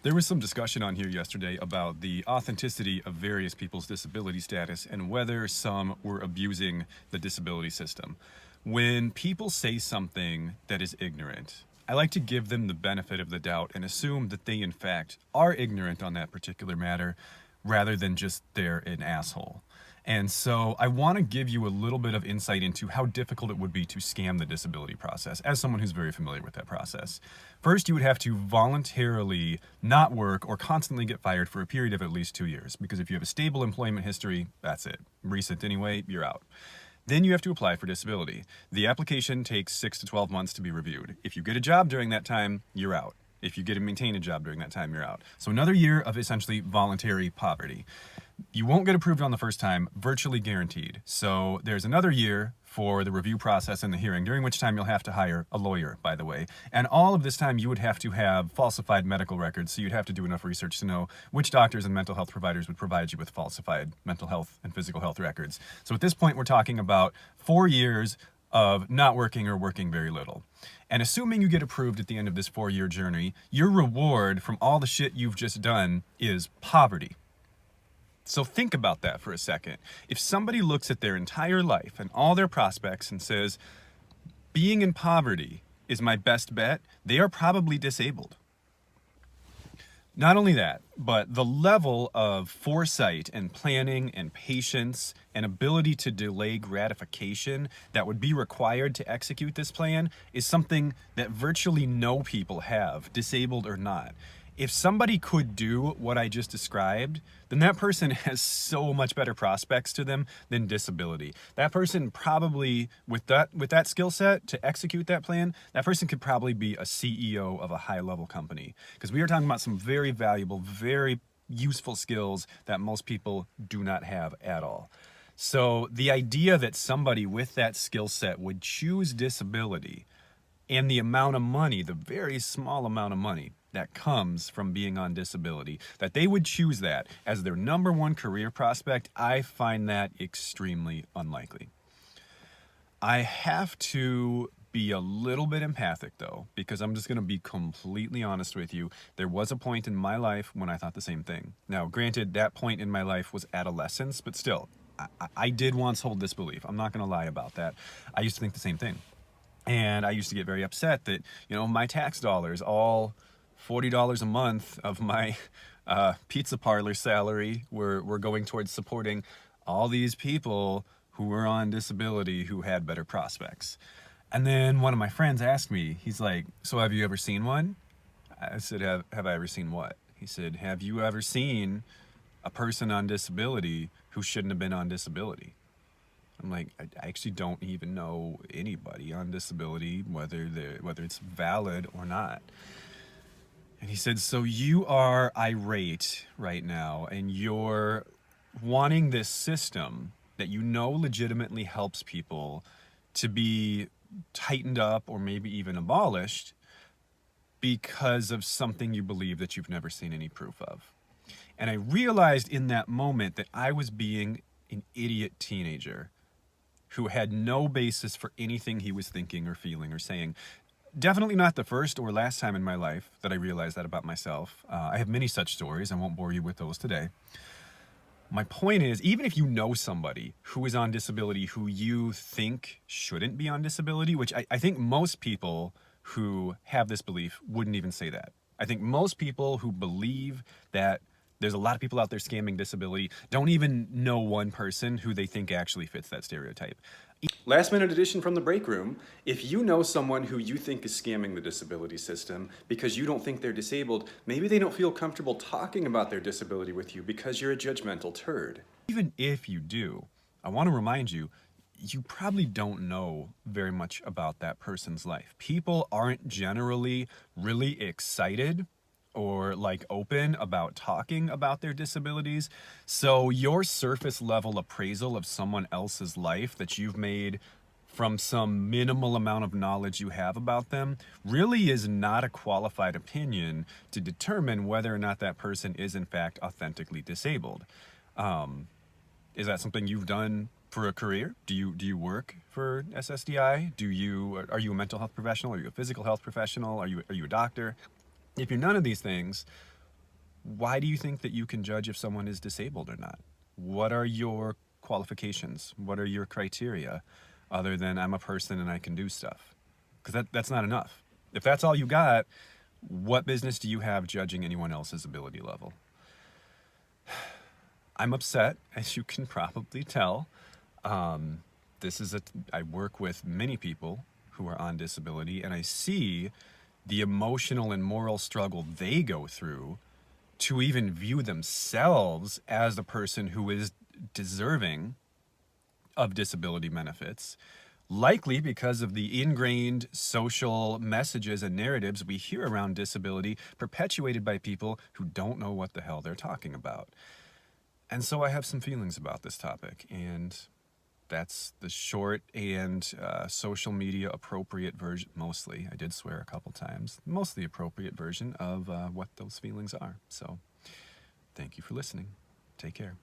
There was some discussion on here yesterday about the authenticity of various people's disability status and whether some were abusing the disability system. When people say something that is ignorant, I like to give them the benefit of the doubt and assume that they in fact are ignorant on that particular matter rather than just they're an asshole. And so I want to give you a little bit of insight into how difficult it would be to scam the disability process as someone who's very familiar with that process. First, you would have to voluntarily not work or constantly get fired for a period of at least 2 years, because if you have a stable employment history, that's it. Recent anyway, you're out. Then you have to apply for disability. The application takes 6 to 12 months to be reviewed. If you get a job during that time, you're out. If you get to maintain a job during that time, you're out. So another year of essentially voluntary poverty. You won't get approved on the first time, virtually guaranteed. So there's another year for the review process and the hearing, during which time you'll have to hire a lawyer, by the way. And all of this time you would have to have falsified medical records, so you'd have to do enough research to know which doctors and mental health providers would provide you with falsified mental health and physical health records. So at this point, we're talking about 4 years of not working or working very little. And assuming you get approved at the end of this 4-year journey, your reward from all the shit you've just done is poverty. So think about that for a second. If somebody looks at their entire life and all their prospects and says, being in poverty is my best bet, they are probably disabled. Not only that, but the level of foresight and planning and patience and ability to delay gratification that would be required to execute this plan is something that virtually no people have, disabled or not. If somebody could do what I just described, then that person has so much better prospects to them than disability. That person probably, with that skill set to execute that plan, that person could probably be a CEO of a high-level company. Because we are talking about some very valuable, very useful skills that most people do not have at all. So the idea that somebody with that skill set would choose disability and the amount of money, the very small amount of money that comes from being on disability, that they would choose that as their number one career prospect, I find that extremely unlikely. I have to be a little bit empathic though, because I'm just going to be completely honest with you. There was a point in my life when I thought the same thing. Now, granted, that point in my life was adolescence, but still, I did once hold this belief. I'm not going to lie about that. I used to think the same thing. And I used to get very upset that, my tax dollars, all $40 a month of my pizza parlor salary were going towards supporting all these people who were on disability who had better prospects. And then one of my friends asked me, he's like, so have you ever seen one? I said, have I ever seen what? He said, have you ever seen a person on disability who shouldn't have been on disability? I'm like, I actually don't even know anybody on disability, whether it's valid or not. And he said, so you are irate right now, and you're wanting this system that legitimately helps people to be tightened up or maybe even abolished because of something you believe that you've never seen any proof of. And I realized in that moment that I was being an idiot teenager who had no basis for anything he was thinking or feeling or saying. Definitely not the first or last time in my life that I realized that about myself. I have many such stories. I won't bore you with those today. My point is, even if you know somebody who is on disability who you think shouldn't be on disability, which I think most people who have this belief wouldn't even say that. I think most people who believe that there's a lot of people out there scamming disability don't even know one person who they think actually fits that stereotype. Last minute addition from the break room. If you know someone who you think is scamming the disability system because you don't think they're disabled, maybe they don't feel comfortable talking about their disability with you because you're a judgmental turd. Even if you do, I want to remind you, you probably don't know very much about that person's life. People aren't generally really excited or open about talking about their disabilities. So your surface level appraisal of someone else's life that you've made from some minimal amount of knowledge you have about them really is not a qualified opinion to determine whether or not that person is in fact authentically disabled. Is that something you've done for a career? Do you work for SSDI? Are you a mental health professional? Are you a physical health professional? Are you a doctor? If you're none of these things, Why do you think that you can judge if someone is disabled or not? What are your qualifications? What are your criteria other than I'm a person and I can do stuff? Because that's not enough. If that's all you got, what business do you have judging anyone else's ability level? I'm upset, as you can probably tell. I work with many people who are on disability, and I see the emotional and moral struggle they go through to even view themselves as the person who is deserving of disability benefits, likely because of the ingrained social messages and narratives we hear around disability perpetuated by people who don't know what the hell they're talking about. And so I have some feelings about this topic, and that's the short and social media appropriate version, mostly. I did swear a couple times. Mostly appropriate version of what those feelings are. So thank you for listening. Take care.